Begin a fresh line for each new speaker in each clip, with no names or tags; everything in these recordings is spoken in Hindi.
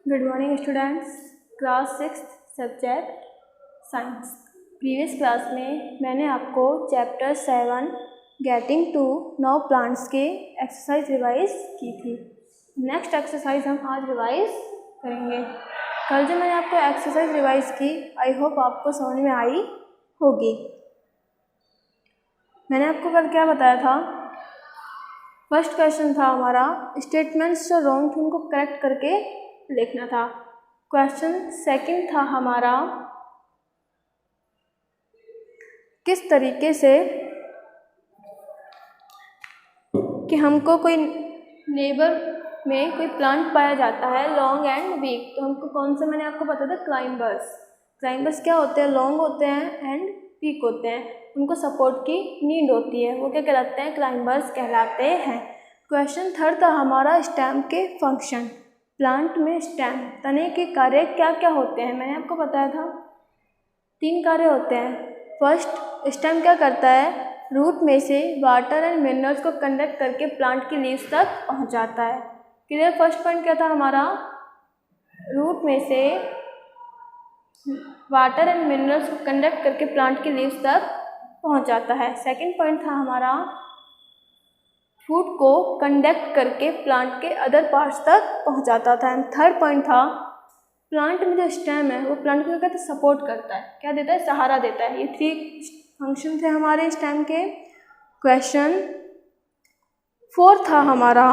Good morning students. Class 6 subject science. Previous class में मैंने आपको chapter 7 getting to know plants के एक्सरसाइज रिवाइज की थी। नेक्स्ट एक्सरसाइज हम आज रिवाइज करेंगे। कल जो मैंने आपको एक्सरसाइज रिवाइज की, आई होप आपको समझ में आई होगी। मैंने आपको कल क्या बताया था? फर्स्ट क्वेश्चन था हमारा स्टेटमेंट्स जो रॉन्ग थे उनको करेक्ट करके लिखना था। क्वेश्चन सेकंड था हमारा किस तरीके से कि हमको कोई नेबर में कोई प्लांट पाया जाता है लॉन्ग एंड वीक, तो हमको कौन सा मैंने आपको बताया था क्लाइंबर्स। क्लाइंबर्स क्या होते हैं? लॉन्ग होते हैं एंड वीक होते हैं, उनको सपोर्ट की नीड होती है, वो क्या कहलाते हैं? क्लाइंबर्स कहलाते हैं। क्वेश्चन थर्ड था हमारा स्टेम के फंक्शन। प्लांट में स्टेम तने के कार्य क्या क्या होते हैं? मैंने आपको बताया था 3 कार्य होते हैं। फर्स्ट, स्टेम क्या करता है? रूट में से वाटर एंड मिनरल्स को कंडक्ट करके प्लांट की लीव्स तक पहुंचाता है। क्लियर? फर्स्ट पॉइंट क्या था हमारा? रूट में से वाटर एंड मिनरल्स को कंडक्ट करके प्लांट की लीव्स तक पहुंचाता है। सेकंड पॉइंट था हमारा फूड को कंडक्ट करके प्लांट के अदर पार्ट्स तक पहुंचाता था। एंड थर्ड पॉइंट था प्लांट में जो स्टेम है वो प्लांट को क्या कहते हैं? सपोर्ट करता है। क्या देता है? सहारा देता है। ये 3 फंक्शन थे हमारे स्टेम के। क्वेश्चन 4 था हमारा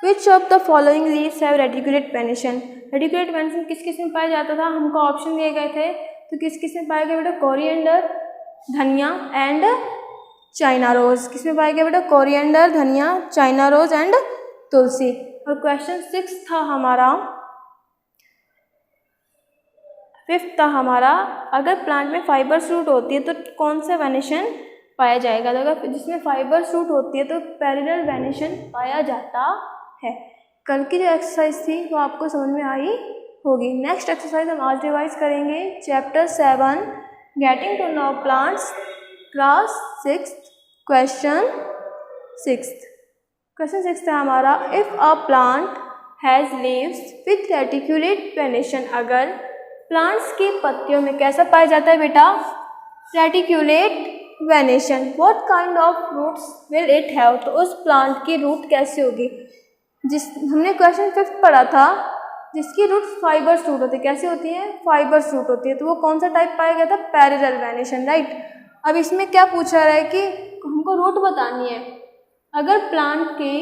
विच of the following leaves have reticulate venation. Reticulate venation किस किस में पाया जाता था? हमको ऑप्शन दिए गए थे, तो किस किस में पाया गया बेटा? कोरिएंडर, धनिया एंड चाइना रोज। किस में पाया गया बेटा? कोरिएंडर, धनिया, चाइना रोज एंड तुलसी। और क्वेश्चन 6 था हमारा, 5th था हमारा अगर प्लांट में फाइबर्स रूट होती है तो कौन सा वेनिशन पाया जाएगा? तो अगर जिसमें फाइबर्स रूट होती है तो पैरेलल वेनिशन पाया जाता है। कल की जो एक्सरसाइज थी वो आपको समझ में आई होगी। नेक्स्ट एक्सरसाइज हम आज रिवाइज करेंगे chapter 7 getting to know plants, class 6, question 6। Question 6 था हमारा if a plant has leaves with reticulate venation. अगर प्लांट्स की पत्तियों में कैसा पाया जाता है बेटा? Reticulate venation. What kind of roots will it have. तो उस प्लांट की रूट कैसी होगी? हमने क्वेश्चन 5 पढ़ा था जिसकी रूट फाइबर्स रूट होती है। कैसी होती है? फाइबर्स रूट होती है। तो वो कौन सा टाइप पाया गया था? Parallel venation, right. अब इसमें क्या पूछा रहा है कि हमको रूट बतानी है। अगर प्लांट की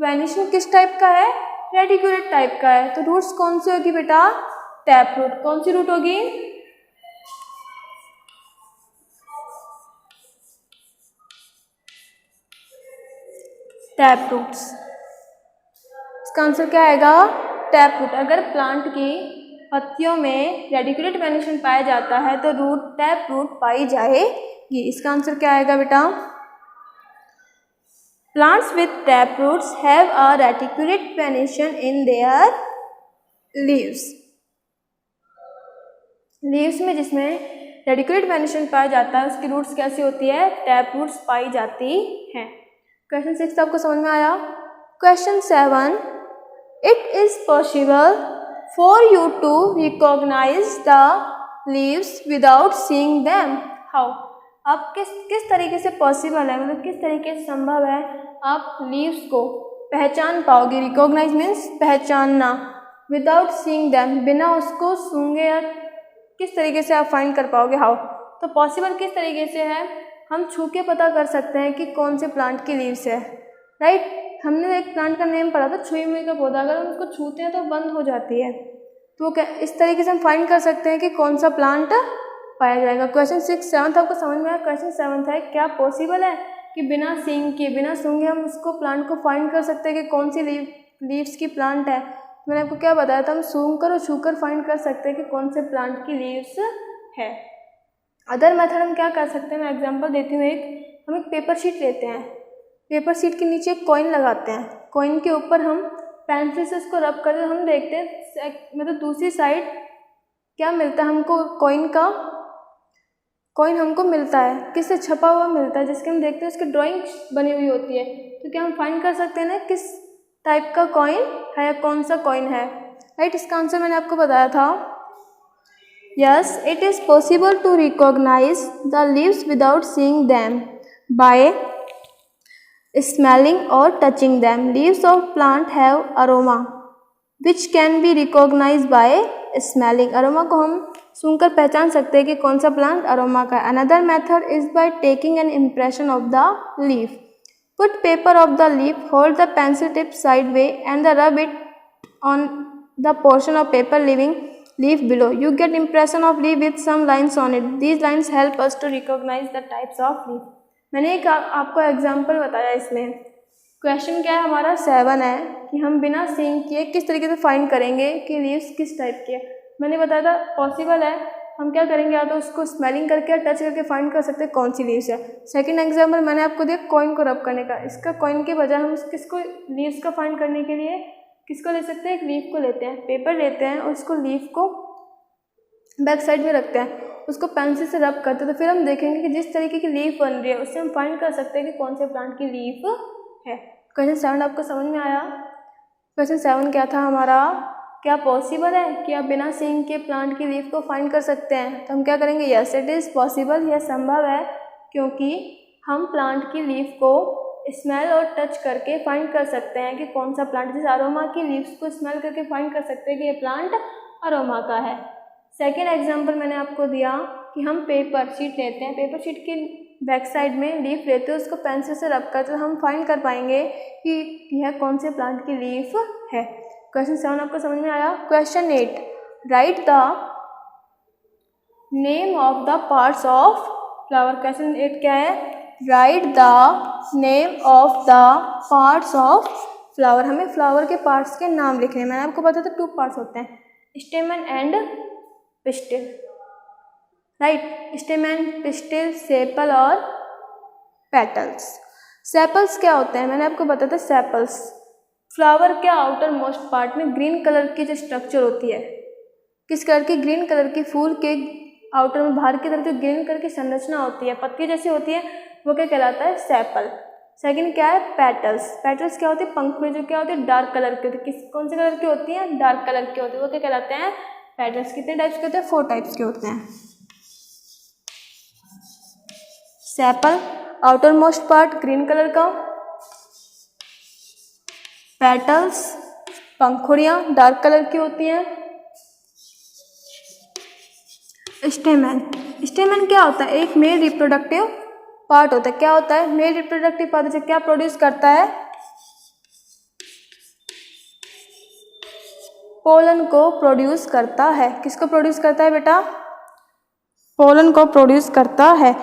वेनिशन किस टाइप का है? रेटिकुलेट टाइप का है, तो रूट्स कौन सी होगी बेटा? Tap root. कौन सी रूट होगी? Tap roots. इसका आंसर क्या आएगा? Tap root. अगर प्लांट की पत्तियों में रेटिकुलेट वेनिशन पाया जाता है तो रूट टैप रूट पाई जाएगी। इसका आंसर क्या आएगा बेटा? Plants with tap roots have a reticulate venation in their leaves. Leaves में जिसमें रेटिकुलेट वेनिशन पाया जाता है उसकी रूट्स कैसी होती है? टैप रूट्स पाई जाती हैं। क्वेश्चन 6 आपको समझ में आया। Question 7 it is possible for you to recognise the leaves without seeing them. How? आप किस तरीके से पॉसिबल है, मतलब किस तरीके से संभव है आप लीव्स को पहचान पाओगे? रिकॉग्नाइज मीन्स पहचानना, विदाउट सीइंग देम बिना उसको सूंघे, या किस तरीके से आप फाइंड कर पाओगे? हाउ? तो पॉसिबल किस तरीके से है? हम छू के पता कर सकते हैं कि कौन से प्लांट की लीव्स है, राइट। हमने एक प्लांट का नेम पढ़ा था छुई मुई का पौधा। अगर हम उसको छूते हैं तो बंद हो जाती है, तो क्या इस तरीके से हम फाइंड कर सकते हैं कि कौन सा प्लांट पाया जाएगा। क्वेश्चन 6 7 आपको समझ में आया। क्वेश्चन 7 है क्या पॉसिबल है कि बिना सींग के, बिना सूंघे हम उसको प्लांट को फाइंड कर सकते हैं कि कौन सी लीव्स की प्लांट है? मैंने आपको क्या बताया था? हम सूंघ कर और छू कर फाइंड कर सकते हैं कि कौन से प्लांट की लीव्स है। अदर मेथड हम क्या कर सकते हैं? मैं एग्जांपल देती हूँ। हम एक पेपर शीट लेते हैं, पेपर शीट के नीचे एक कॉइन लगाते हैं, कॉइन के ऊपर हम पेंसिल से उसको रब करते हैं, हम देखते हैं मतलब दूसरी साइड क्या मिलता है हमको? कॉइन हमको मिलता है, किससे? छपा हुआ मिलता है, जिसके हम देखते हैं उसकी ड्राइंग बनी हुई होती है। तो क्या हम फाइंड कर सकते हैं ना किस टाइप का कॉइन है या कौन सा कॉइन है? राइट, इसका आंसर मैंने आपको बताया था। Yes, it is possible to recognise the leaves without seeing them by smelling or touching them. Leaves of plant have aroma which can be recognized by smelling. Aroma को हम सूंघकर पहचान सकते हैं कि कौन सा प्लांट अरोमा का है. Another method is by taking an impression of the leaf. Put paper of the leaf, hold the pencil tip sideways and rub it on the portion of paper leaving leaf below. You get impression of leaf with some lines on it. These lines help us to recognize the types of leaf. मैंने एक आपको एग्जाम्पल बताया. इसमें क्वेश्चन क्या है हमारा 7 है कि हम बिना सीइंग किए किस तरीके से फाइंड करेंगे कि लीव्स किस टाइप की है. मैंने बताया था पॉसिबल है, हम क्या करेंगे या तो उसको स्मेलिंग करके या टच करके फाइंड कर सकते हैं कौन सी लीव्स है. सेकंड एग्जाम्पल मैंने आपको दिया कॉइन को रब करने का. इसका कॉइन के बजाय हम किसको लीव्स का फाइंड करने के लिए किसको ले सकते हैं, एक लीफ को लेते हैं, पेपर लेते हैं और उसको लीफ को बैक साइड में रखते हैं, उसको पेंसिल से रब करते हैं. तो फिर हम देखेंगे कि जिस तरीके की लीफ बन रही है उससे हम फाइंड कर सकते हैं कि कौन से प्लांट की लीफ है. क्वेश्चन 7 आपको समझ में आया. क्वेश्चन 7 क्या था हमारा, क्या पॉसिबल है कि आप बिना सीइंग के प्लांट की लीफ को फाइंड कर सकते हैं. तो हम क्या करेंगे, यस इट इज़ पॉसिबल, यह संभव है क्योंकि हम प्लांट की लीफ को स्मेल और टच करके फाइंड कर सकते हैं कि कौन सा प्लांट. जैसे अरोमा की लीव्स को स्मेल करके फाइंड कर सकते हैं कि ये प्लांट अरोमा का है. सेकेंड एग्जाम्पल मैंने आपको दिया कि हम पेपर शीट लेते हैं, पेपर शीट की बैक साइड में लीफ लेते हैं, उसको पेंसिल से रब करते तो हम फाइंड कर पाएंगे कि यह कौन से प्लांट की लीफ है. क्वेश्चन 7 आपको समझ में आया. Question 8, right the name of the parts of flower. Question 8 क्या है, right the name of the parts of flower. हमें फ्लावर के पार्ट्स के नाम लिखने हैं. मैंने आपको बताया था 2 पार्ट्स होते हैं, स्टेमन and pistil. Right, स्टेमन, pistil, sepal और पेटल्स. सेपल्स क्या होते हैं, मैंने आपको बताया था सेपल्स फ्लावर के आउटर मोस्ट पार्ट में ग्रीन कलर की जो स्ट्रक्चर होती है, किस कलर की, ग्रीन कलर की. फूल के आउटर में बाहर की तरफ जो ग्रीन कलर की संरचना होती है, पत्ती जैसी होती है, वो क्या कहलाता है, सेपल. सेकंड क्या है, पेटल्स. पेटल्स क्या होती है, पंखुड़ी, जो क्या होती है, डार्क कलर की होती है. किस कौन से कलर की होती है, डार्क कलर की होती है, वो क्या कहलाते हैं, पेटल्स. कितने टाइप्स के होते हैं, 4 टाइप्स के होते हैं. Sepal outer most part green colour का, पेटल्स पंखुड़ियाँ डार्क कलर की होती हैं, स्टेमन. स्टेमन क्या होता है, एक मेल रिप्रोडक्टिव पार्ट होता है. क्या होता है, मेल रिप्रोडक्टिव पार्ट से क्या प्रोड्यूस करता है, पोलन को प्रोड्यूस करता है. किसको प्रोड्यूस करता है बेटा, पोलन को प्रोड्यूस करता है.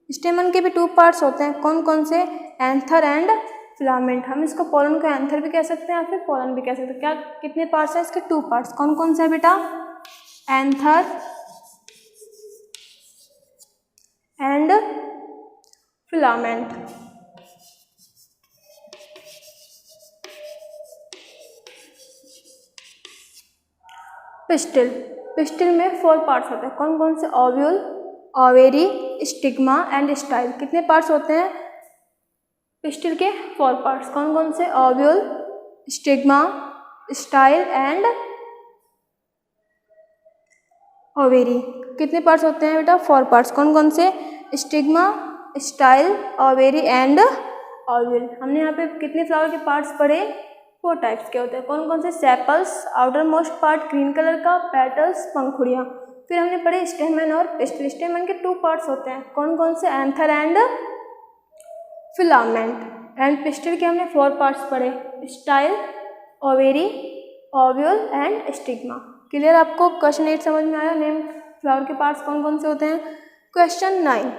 स्टेमन के भी 2 पार्ट्स होते हैं, कौन कौन से, एंथर एंड फिलामेंट. हम इसको पोलन को एंथर भी कह सकते हैं या फिर पोलन भी कह सकते हैं. क्या कितने पार्ट्स हैं इसके, 2 पार्ट्स. कौन कौन से है बेटा, anther and filament. Pistil. Pistil में 4 पार्ट्स होते हैं, कौन कौन से, ovule, ovary, stigma and style. कितने पार्ट्स होते हैं पिस्टिल के, 4 पार्ट्स. कौन कौन से, ovule, stigma, style and ovary. कितने पार्ट्स होते हैं बेटा, 4 पार्ट्स. कौन कौन से, stigma, style, ovary and ovule. हमने यहाँ पे कितने फ्लावर के पार्ट्स पढ़े, 4 टाइप्स के होते हैं. कौन कौन से, sepals outer most part green colour का, पेटल्स पंखुड़ियाँ. फिर हमने पढ़े स्टेमन और पिस्टिल. स्टेमन के 2 पार्ट्स होते हैं, कौन कौन से, anther and filament. And pistil के हमने 4 पार्ट्स पढ़े, style, ovary, ovule and stigma. Clear आपको. क्वेश्चन 8 समझ में आया, नेम फ्लावर के पार्ट्स कौन कौन से होते हैं. Question 9,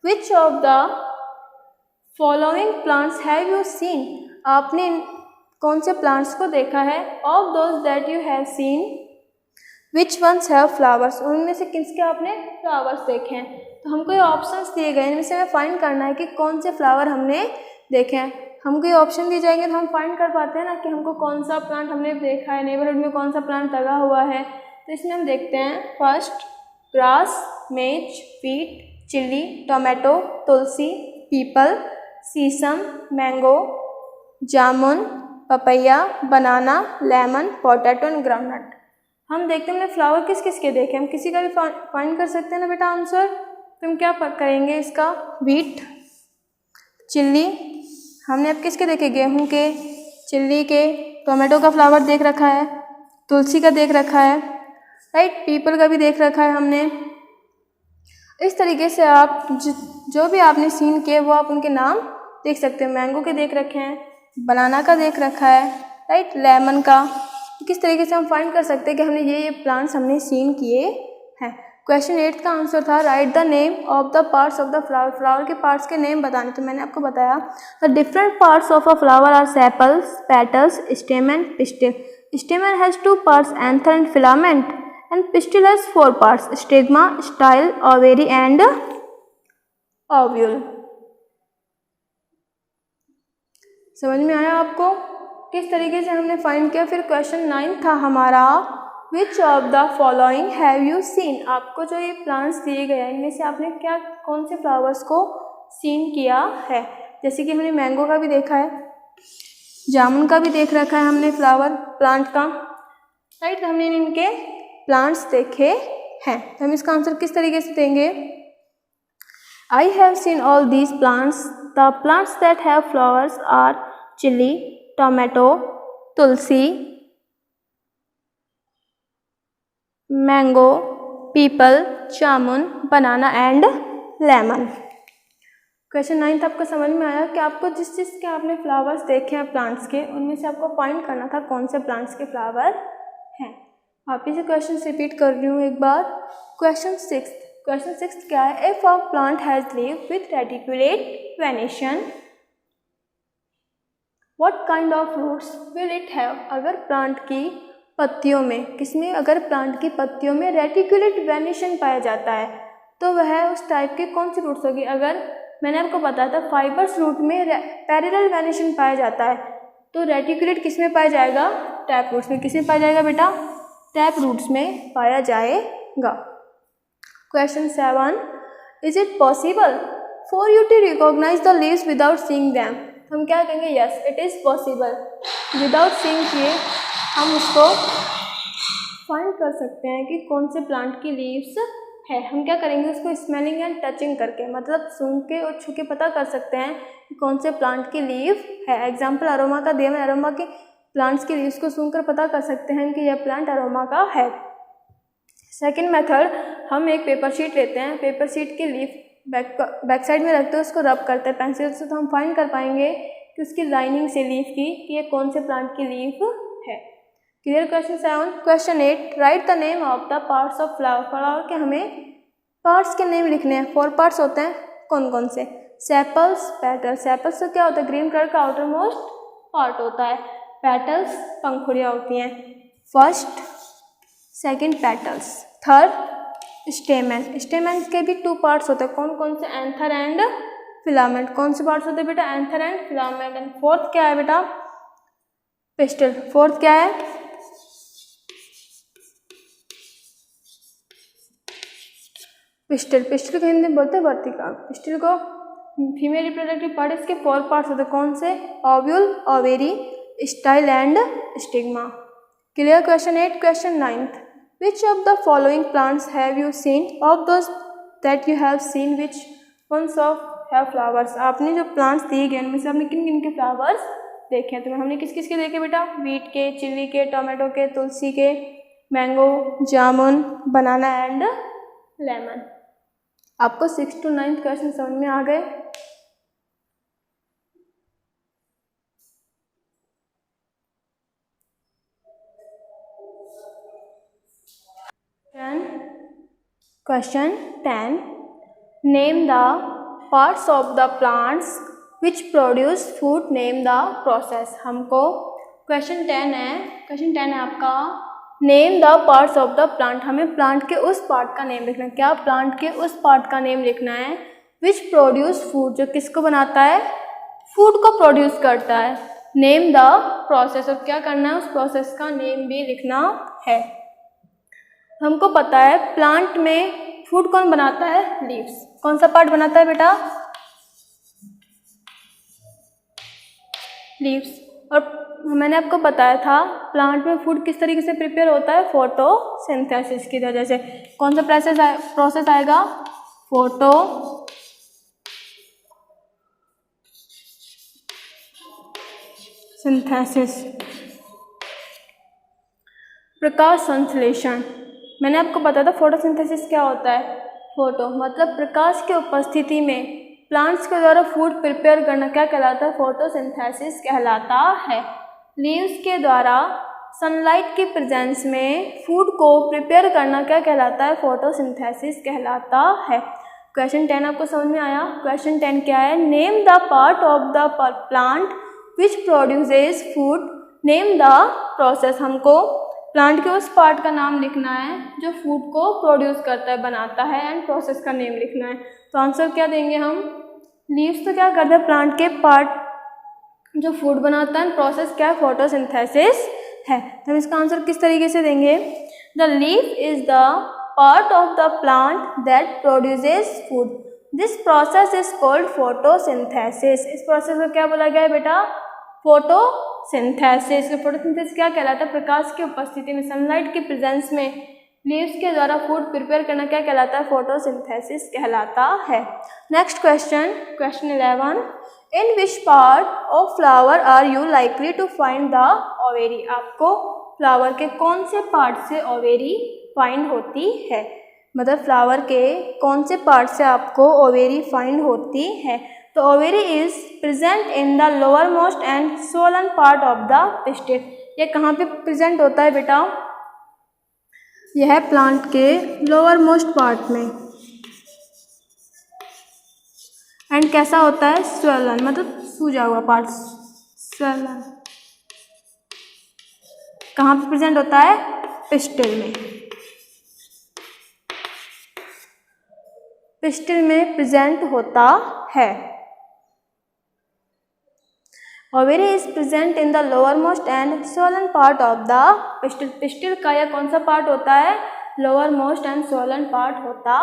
which of the following plants have you scene. आपने कौन से प्लांट्स को देखा है, of those that you have seen which once have flowers. उनमें से किसके आपने फ्लावर्स देखे हैं. तो हमको ये ऑप्शंस दिए गए हैं, इनमें से हमें फाइंड करना है कि कौन से फ्लावर हमने देखे हैं. हमको ये ऑप्शन दिए जाएंगे तो हम फाइंड कर पाते हैं ना कि हमको कौन सा प्लांट हमने देखा है, नेबरहुड में कौन सा प्लांट लगा हुआ है. तो इसमें हम देखते हैं, फर्स्ट ग्रास, मेज, पीट, chilli, tomato, Tulsi, people, sesame, mango, jamun, papaya, banana, lemon, potato and groundnut. हम देखते हैं हमने फ्लावर किस किस के देखे, हम किसी का भी फाइंड कर सकते हैं ना बेटा आंसर। तो हम क्या करेंगे इसका, व्हीट, चिल्ली, हमने अब किसके देखे, गेहूं के, चिल्ली के, टोमेटो का फ्लावर देख रखा है, तुलसी का देख रखा है, राइट, पीपल का भी देख रखा है हमने। इस तरीके से आप जो भी आपने सीन किए वो आप उनके नाम देख सकते हैं। मैंगो के देख रखे हैं, बनाना का देख रखा है, राइट, लेमन का। किस तरीके से हम फाइंड कर सकते हैं कि हमने ये प्लांट्स हमने सीन किए हैं। क्वेश्चन 8 का आंसर था write the name of the parts of the flower. Flower के पार्ट्स के नेम बताने, तो मैंने आपको बताया the different parts of a flower are sepals, petals, stamen, pistil. Stamen has 2 parts, anther and filament, and pistil has 4 parts, stigma, style, ovary and ovule। समझ में आया आपको किस तरीके से हमने फाइंड किया। फिर क्वेश्चन 9 था हमारा विच of the following have you scene. आपको जो ये प्लांट्स दिए गए हैं इनमें से आपने क्या कौन से फ्लावर्स को सीन किया है। जैसे कि हमने मैंगो का भी देखा है, जामुन का भी देख रखा है हमने फ्लावर प्लांट का, राइट, हमने इनके प्लांट्स देखे हैं। तो हम इसका आंसर किस तरीके से देंगे, I have seen all these plants, the plants that have flowers are chilli, tomato, tulsi, mango, peepal, jamun, banana and lemon. Question 9 आपको समझ में आया कि आपको जिस चीज़ के आपने फ्लावर्स देखे हैं प्लांट्स के, उनमें से आपको फाइंड करना था कौन से प्लांट्स के फ्लावर हैं। वापिस से क्वेश्चन रिपीट कर रही हूँ एक बार। क्वेश्चन 6 क्या है, if a plant has leave with reticulate venation what kind of roots will it have. अगर प्लांट की पत्तियों में, किसमें, अगर प्लांट की पत्तियों में रेटिकुलेट वेनेशन पाया जाता है तो वह उस टाइप के कौन सी रूट्स होगी। अगर मैंने आपको बताया था फाइबर्स रूट में पैरेलल वेनेशन पाया जाता है, तो रेटिकुलेट किस में पाया जाएगा, टैप रूट्स में। किसमें पाया जाएगा बेटा, टैप रूट्स में पाया जाएगा। Question 7 is it possible for you to recognise the leaves without seeing them. हम क्या कहेंगे, yes it is possible, without seeing किए हम उसको फाइंड कर सकते हैं कि कौन से प्लांट की लीव्स है। हम क्या करेंगे, उसको स्मेलिंग एंड टचिंग करके, मतलब सूंघ के और छू के पता कर सकते हैं कि कौन से प्लांट की लीव है। एग्जाम्पल अरोमा का दिया, मैं अरोमा के प्लांट्स की लीव्स को सूंघकर पता कर सकते हैं कि यह प्लांट अरोमा का है। सेकंड मेथड, हम एक पेपर शीट लेते हैं, पेपर शीट की लीफ बैक साइड में रखते हैं, उसको रब करते हैं पेंसिल से, तो हम फाइंड कर पाएंगे कि उसकी लाइनिंग से लीफ की कि ये कौन से प्लांट की लीफ है। Clear. Question 7। Question 8 right the name of the parts of flower. Flower के हमें पार्ट्स के नेम लिखने हैं। 4 पार्ट्स होते हैं, कौन कौन से, सेपल्स, पेटल्स। सेपल्स तो क्या होता है, ग्रीन कलर का आउटर मोस्ट पार्ट होता है। पेटल्स पंखुड़ियाँ होती हैं। First second petals, third स्टेमन। स्टेमन के भी 2 पार्ट्स होते हैं, कौन कौन से, एंथर एंड फिलामेंट। कौन से पार्ट्स होते हैं बेटा, anther and filament. And fourth क्या है बेटा, पिस्टिल। फोर्थ क्या है, पिस्टिल। पिस्टिल को हिंदी में बोलते हैं वर्तिका। पिस्टिल को फीमेल रिप्रोडक्टिव पार्ट, इसके 4 पार्ट्स होते हैं, कौन से, ovule, ovary, style and stigma. Clear. Question 8। Question 9 which of the following plants have you seen, of those that you have seen which ones of have flowers. आपने जो प्लांट्स दिए गए उनमें से आपने किन किन के फ्लावर्स देखे हैं। तो हमने किस किस के देखे बेटा, वीट के, चिल्ली के, टोमेटो के, तुलसी के, mango, jamun, banana and lemon. आपको 6 to 9 क्वेश्चन समझ में आ गए। Question 10 name the parts of the plants which produce food, name the process. हमको क्वेश्चन 10 है, क्वेश्चन 10 है आपका name the parts of the plant. हमें प्लांट के उस पार्ट का नेम लिखना है। क्या, प्लांट के उस पार्ट का नेम लिखना है विच प्रोड्यूस फूड, जो किसको बनाता है, फूड को प्रोड्यूस करता है। नेम द प्रोसेस, और क्या करना है, उस प्रोसेस का नेम भी लिखना है। हमको पता है प्लांट में फूड कौन बनाता है, लीव्स। कौन सा पार्ट बनाता है बेटा, लीव्स। और मैंने आपको बताया था प्लांट में फूड किस तरीके से प्रिपेयर होता है, फोटोसिंथेसिस की वजह से। कौन सा प्रोसेस आएगा, फोटोसिंथेसिस। प्रकाश संश्लेषण, मैंने आपको बताया था फोटोसिंथेसिस क्या होता है। फोटो मतलब प्रकाश की उपस्थिति में प्लांट्स के द्वारा फूड प्रिपेयर करना क्या कहलाता है, फोटोसिंथेसिस कहलाता है। लीव्स के द्वारा सनलाइट की प्रेजेंस में फूड को प्रिपेयर करना क्या कहलाता है, फोटोसिंथेसिस कहलाता है। क्वेश्चन 10 आपको समझ में आया। क्वेश्चन 10 क्या है, name the part of the plant which produces food, name the process. हमको प्लांट के उस पार्ट का नाम लिखना है जो फूड को प्रोड्यूस करता है, बनाता है, एंड प्रोसेस का नेम लिखना है। तो आंसर क्या देंगे हम, लीव्स तो क्या करते हैं, प्लांट के पार्ट जो फूड बनाता है, प्रोसेस क्या है, फोटोसिंथेसिस है। तो हम इसका आंसर किस तरीके से देंगे, the leaf is the part of the plant that produces food, this process is called photosynthesis. इस प्रोसेस को क्या बोला गया है बेटा, फोटोसिंथेसिस। फोटोसिंथेसिस क्या कहलाता है, प्रकाश की उपस्थिति में, सनलाइट की प्रेजेंस में लीव्स के द्वारा फूड प्रिपेयर करना क्या कहलाता है, फोटोसिंथेसिस कहलाता है। Next question, question 11, in which part of flower are you likely to find the ovary. आपको फ्लावर के कौन से पार्ट से ओवेरी फाइंड होती है, मतलब फ्लावर के कौन से पार्ट से आपको ओवेरी फाइंड होती है। तो ovary is present in the lower most end swollen part of the pistil. ये कहाँ पे प्रेजेंट होता है बेटा, यह है प्लांट के लोअर मोस्ट पार्ट में, एंड कैसा होता है, स्वेलन मतलब सूजा हुआ पार्ट, स्वेलन कहाँ पे प्रेजेंट होता है, पिस्टिल में, पिस्टिल में प्रेजेंट होता है। Ovary is present in the lower most end swollen part of the pistil. Pistil का यह कौन सा पार्ट होता है, lower most end swollen part होता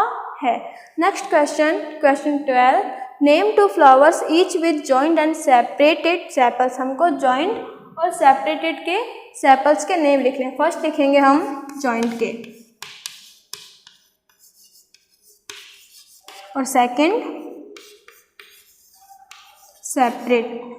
है। Next question, question 12, name two flowers each with joint and separated sepals. हमको जॉइंट और सेपरेटेड के सेपल्स के नेम लिखने हैं। फर्स्ट लिखेंगे हम जॉइंट के, और सेकंड सेपरेट।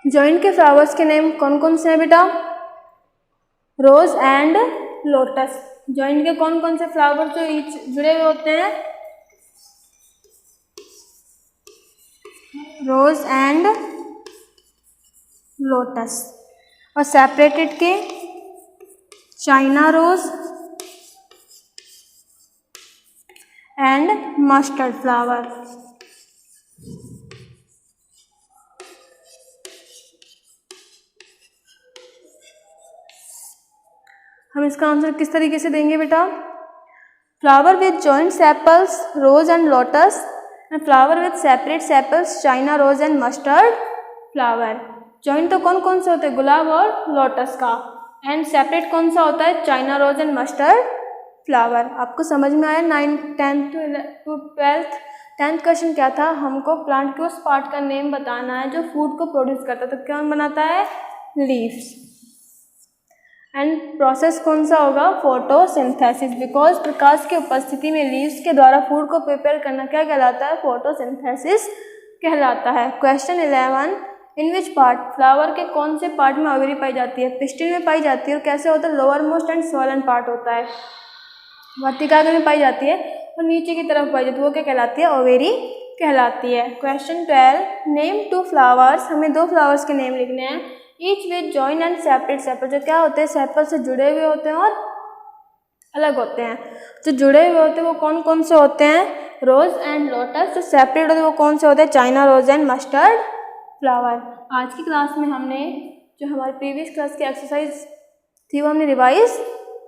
जॉइंट के फ्लावर्स के नेम कौन कौन से हैं बेटा, रोज एंड लोटस। जॉइंट के कौन कौन से फ्लावर जो जुड़े हुए होते हैं, रोज एंड लोटस। और सेपरेटेड के China rose and mustard flower. हम इसका आंसर किस तरीके से देंगे बेटा, flower with joint sepals rose and lotus, and flower with separate sepals China rose and mustard flower. Joint तो कौन कौन से होते हैं, गुलाब और लोटस का, एंड सेपरेट कौन सा होता है, China rose and mustard flower. आपको समझ में आया 9th 10th to 12th। 10th question क्या था, हमको प्लांट के उस पार्ट का नेम बताना है जो फूड को प्रोड्यूस करता है। तो कौन बनाता है, लीव्स। एंड प्रोसेस कौन सा होगा, फोटोसिंथेसिस, बिकॉज प्रकाश की उपस्थिति में लीव्स के द्वारा फूड को प्रिपेयर करना क्या कहलाता है, फोटोसिंथेसिस कहलाता है। Question 11, in which part, flower के कौन से पार्ट में ओवेरी पाई जाती है, पिस्टिल में पाई जाती है। और कैसे होता है, lower most end swollen part होता है, वर्टिकल में पाई जाती है, और नीचे की तरफ पाई जाती है, वो क्या कहलाती है, ओवेरी कहलाती है। Question 12, name two flowers. हमें 2 फ्लावर्स के नेम लिखने हैं, each with joint and separate sepal. जो क्या होते हैं, सेपल से जुड़े हुए होते हैं और अलग होते हैं। जो जुड़े हुए होते हैं वो कौन कौन से होते हैं, रोज एंड लोटस। जो सेपरेट होते हैं वो कौन से होते हैं, China rose and mustard flower. आज की क्लास में हमने जो हमारी प्रीवियस क्लास की एक्सरसाइज थी वो हमने रिवाइज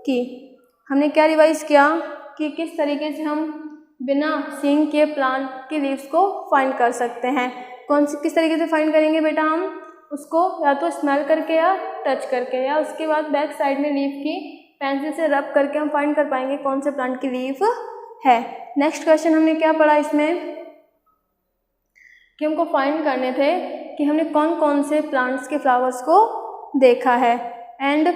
की। हमने क्या रिवाइज किया कि किस तरीके से हम बिना सींग के प्लांट के लीव्स को फाइंड कर सकते हैं। किस तरीके से फाइंड करेंगे बेटा, हम उसको या तो स्मेल करके या टच करके, या उसके बाद बैक साइड में लीफ की पेंसिल से रब करके हम फाइंड कर पाएंगे कौन से प्लांट की लीफ है। नेक्स्ट क्वेश्चन हमने क्या पढ़ा इसमें कि हमको फाइंड करने थे कि हमने कौन कौन से प्लांट्स के फ्लावर्स को देखा है। एंड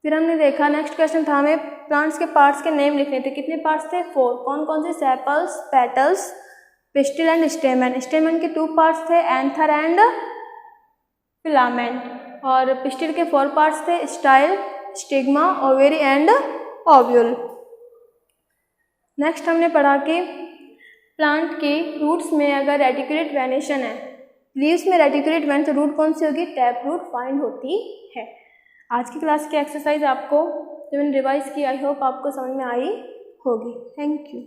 फिर हमने देखा नेक्स्ट क्वेश्चन था हमें प्लांट्स के पार्ट्स के नेम लिखने थे। कितने पार्ट्स थे? 4। कौन कौन से? Sepals, petals, pistil and स्टेमन। स्टेमन के 2 पार्ट्स थे, एंथर एंड फिलामेंट। और पिस्टिल के 4 पार्ट्स थे, style, stigma, ovary and ovule. Next हमने पढ़ा कि प्लांट के रूट्स में अगर रेटिकुलेट वेनेशन है, लीव्स में रेटिकुलेट वेन, तो रूट कौन सी होगी? टैप रूट फाइंड होती है। आज की क्लास की एक्सरसाइज आपको जो मैंने रिवाइज की, आई होप आपको समझ में आई होगी। Thank you.